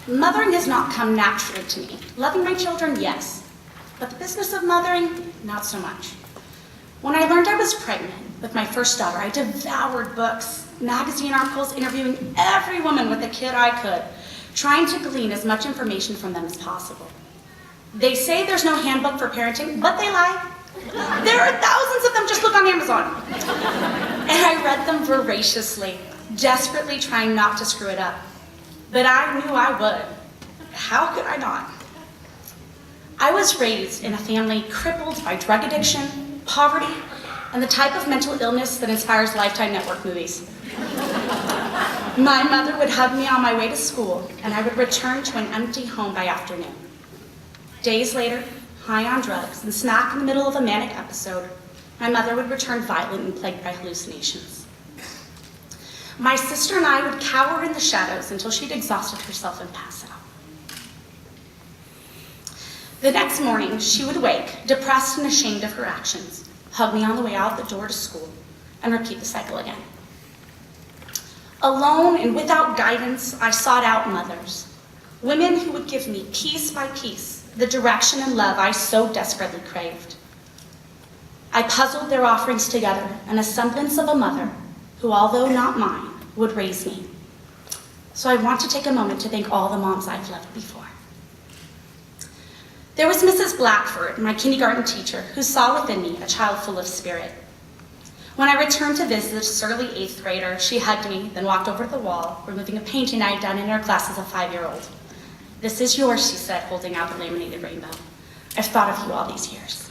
Mothering has not come naturally to me. Loving my children, yes. But the business of mothering, not so much. When I learned I was pregnant with my first daughter, I devoured books, magazine articles, interviewing every woman with a kid I could, trying to glean as much information from them as possible. They say there's no handbook for parenting, but they lie. There are thousands of them, just look on Amazon. And I read them voraciously, desperately trying not to screw it up. But I knew I would. How could I not? I was raised in a family crippled by drug addiction, poverty, and the type of mental illness that inspires Lifetime Network movies. My mother would hug me on my way to school, and I would return to an empty home by afternoon. Days later, high on drugs and smack in the middle of a manic episode, my mother would return violent and plagued by hallucinations. My sister and I would cower in the shadows until she'd exhausted herself and pass out. The next morning, she would wake, depressed and ashamed of her actions, hug me on the way out the door to school, and repeat the cycle again. Alone and without guidance, I sought out mothers, women who would give me piece by piece the direction and love I so desperately craved. I puzzled their offerings together in a semblance of a mother who, although not mine, would raise me. So I want to take a moment to thank all the moms I've loved before. There was Mrs. Blackford, my kindergarten teacher, who saw within me a child full of spirit. When I returned to visit a surly 8th grader, she hugged me, then walked over to the wall, removing a painting I had done in her class as a 5-year-old. "This is yours," she said, holding out the laminated rainbow. "I've thought of you all these years."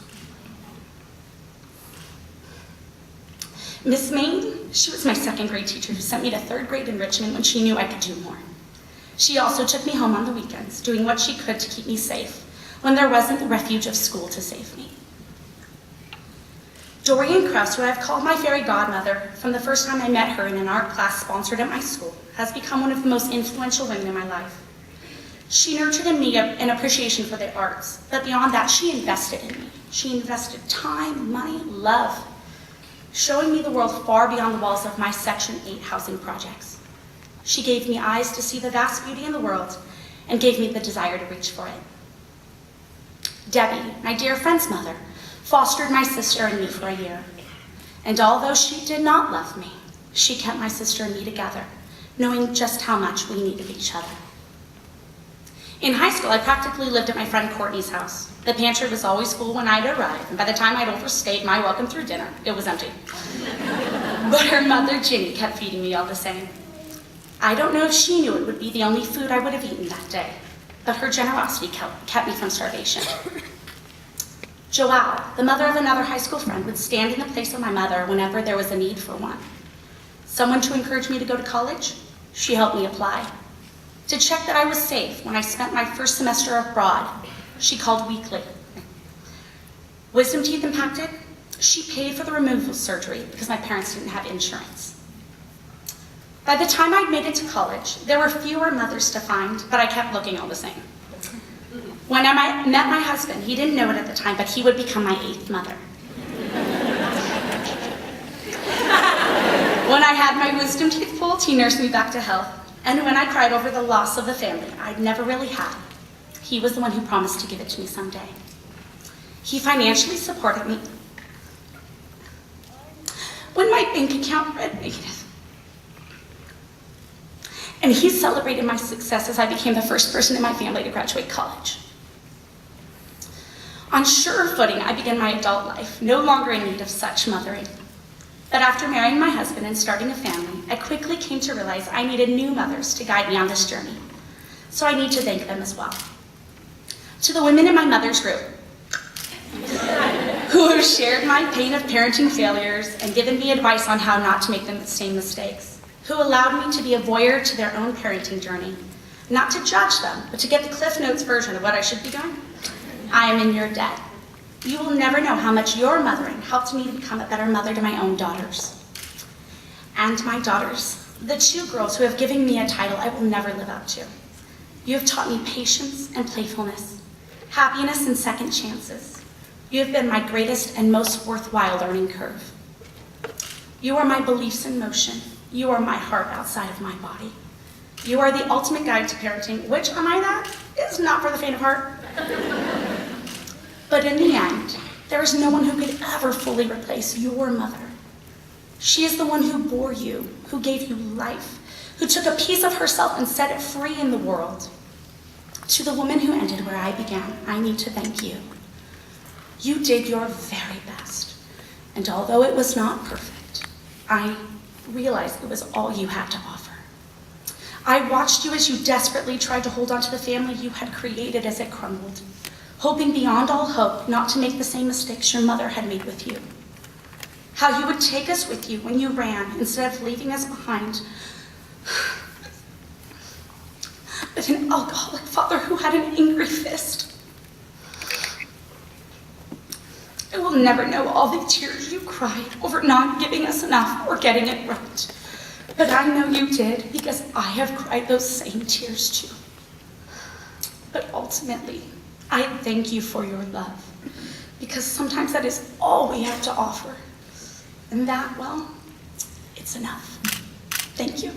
Miss Main, she was my 2nd grade teacher who sent me to 3rd grade enrichment when she knew I could do more. She also took me home on the weekends, doing what she could to keep me safe when there wasn't the refuge of school to save me. Dorian Krause, who I've called my fairy godmother from the first time I met her in an art class sponsored at my school, has become one of the most influential women in my life. She nurtured in me an appreciation for the arts, but beyond that, she invested in me. She invested time, money, love, showing me the world far beyond the walls of my Section 8 housing projects. She gave me eyes to see the vast beauty in the world and gave me the desire to reach for it. Debbie, my dear friend's mother, fostered my sister and me for a year. And although she did not love me, she kept my sister and me together, knowing just how much we needed each other. In high school, I practically lived at my friend Courtney's house. The pantry was always full when I'd arrive, and by the time I'd overstayed my welcome through dinner, it was empty. But her mother, Ginny, kept feeding me all the same. I don't know if she knew it would be the only food I would have eaten that day, but her generosity kept me from starvation. Joelle, the mother of another high school friend, would stand in the place of my mother whenever there was a need for one. Someone to encourage me to go to college, she helped me apply. To check that I was safe when I spent my first semester abroad, she called weekly. Wisdom teeth impacted, she paid for the removal surgery because my parents didn't have insurance. By the time I'd made it to college, there were fewer mothers to find, but I kept looking all the same. When I met my husband, he didn't know it at the time, but he would become my 8th mother. When I had my wisdom teeth pulled, he nursed me back to health. And when I cried over the loss of the family I'd never really had, he was the one who promised to give it to me someday. He financially supported me when my bank account read negative. And he celebrated my success as I became the first person in my family to graduate college. On surer footing, I began my adult life, no longer in need of such mothering. But after marrying my husband and starting a family, I quickly came to realize I needed new mothers to guide me on this journey. So I need to thank them as well. To the women in my mother's group, who have shared my pain of parenting failures and given me advice on how not to make the same mistakes, who allowed me to be a voyeur to their own parenting journey, not to judge them, but to get the Cliff Notes version of what I should be doing. I am in your debt. You will never know how much your mothering helped me to become a better mother to my own daughters. And my daughters, the 2 girls who have given me a title I will never live up to. You have taught me patience and playfulness, happiness and second chances. You have been my greatest and most worthwhile learning curve. You are my beliefs in motion. You are my heart outside of my body. You are the ultimate guide to parenting, which, I might add, is not for the faint of heart. But in the end, there is no one who could ever fully replace your mother. She is the one who bore you, who gave you life, who took a piece of herself and set it free in the world. To the woman who ended where I began, I need to thank you. You did your very best, and although it was not perfect, I realized it was all you had to offer. I watched you as you desperately tried to hold on to the family you had created as it crumbled, hoping beyond all hope not to make the same mistakes your mother had made with you. How you would take us with you when you ran instead of leaving us behind with an alcoholic father who had an angry fist. I will never know all the tears you cried over not giving us enough or getting it right. But I know you did because I have cried those same tears too. But ultimately, I thank you for your love because sometimes that is all we have to offer. And that, well, it's enough. Thank you.